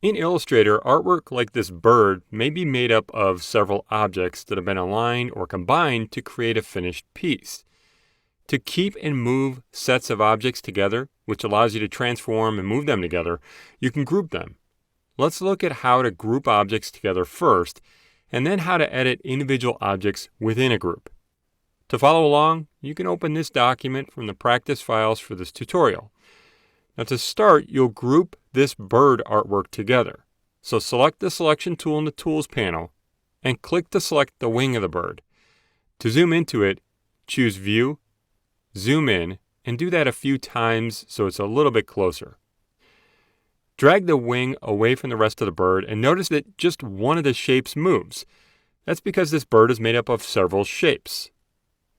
In Illustrator, artwork like this bird may be made up of several objects that have been aligned or combined to create a finished piece. To keep and move sets of objects together, which allows you to transform and move them together, you can group them. Let's look at how to group objects together first, and then how to edit individual objects within a group. To follow along, you can open this document from the practice files for this tutorial. Now to start, you'll group this bird artwork together. So select the selection tool in the Tools panel and click to select the wing of the bird. To zoom into it, choose View, Zoom in, and do that a few times so it's a little bit closer. Drag the wing away from the rest of the bird and notice that just one of the shapes moves. That's because this bird is made up of several shapes.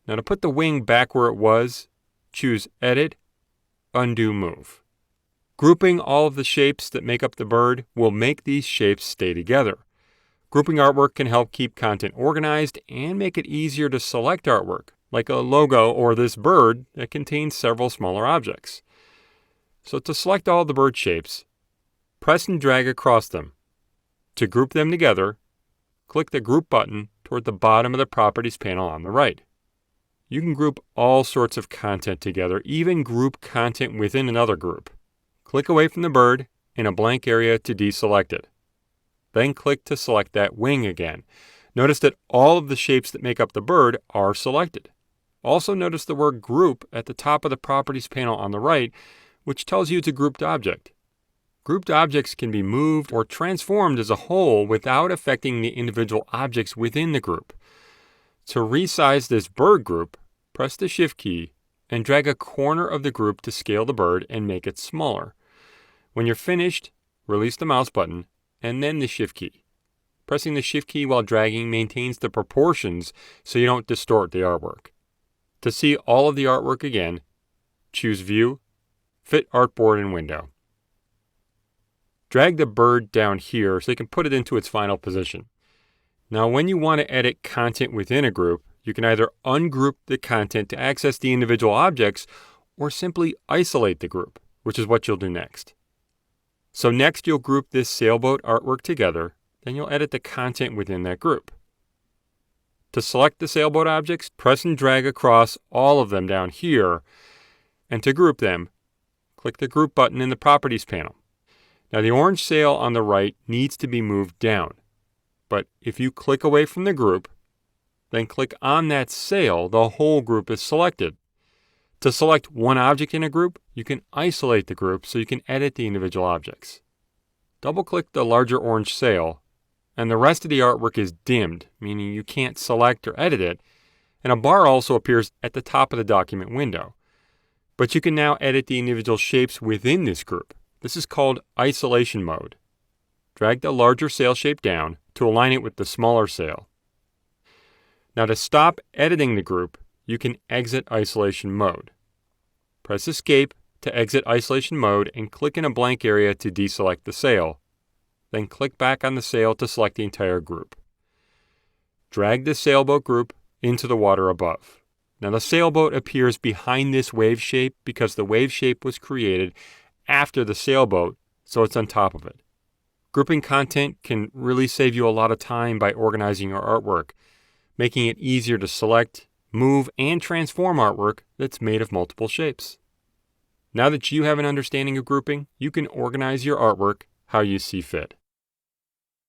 Now to put the wing back where it was, choose Edit, Undo Move. Grouping all of the shapes that make up the bird will make these shapes stay together. Grouping artwork can help keep content organized and make it easier to select artwork, like a logo or this bird that contains several smaller objects. So to select all the bird shapes, press and drag across them. To group them together, click the Group button toward the bottom of the Properties panel on the right. You can group all sorts of content together, even group content within another group. Click away from the bird in a blank area to deselect it. Then click to select that wing again. Notice that all of the shapes that make up the bird are selected. Also notice the word Group at the top of the Properties panel on the right, which tells you it's a grouped object. Grouped objects can be moved or transformed as a whole without affecting the individual objects within the group. To resize this bird group, press the Shift key and drag a corner of the group to scale the bird and make it smaller. When you're finished, release the mouse button and then the Shift key. Pressing the Shift key while dragging maintains the proportions so you don't distort the artwork. To see all of the artwork again, choose View, Fit Artboard and Window. Drag the bird down here so you can put it into its final position. Now when you want to edit content within a group, you can either ungroup the content to access the individual objects or simply isolate the group, which is what you'll do next. So next you'll group this sailboat artwork together, then you'll edit the content within that group. To select the sailboat objects, press and drag across all of them down here, and to group them, click the Group button in the Properties panel. Now the orange sail on the right needs to be moved down, but if you click away from the group, then click on that sail, the whole group is selected. To select one object in a group, you can isolate the group so you can edit the individual objects. Double-click the larger orange sail, and the rest of the artwork is dimmed, meaning you can't select or edit it, and a bar also appears at the top of the document window. But you can now edit the individual shapes within this group. This is called isolation mode. Drag the larger sail shape down to align it with the smaller sail. Now to stop editing the group, you can exit isolation mode. Press Escape to exit isolation mode and click in a blank area to deselect the sail. Then click back on the sail to select the entire group. Drag the sailboat group into the water above. Now the sailboat appears behind this wave shape because the wave shape was created after the sailboat, so it's on top of it. Grouping content can really save you a lot of time by organizing your artwork, making it easier to select, move, and transform artwork that's made of multiple shapes. Now that you have an understanding of grouping, you can organize your artwork how you see fit.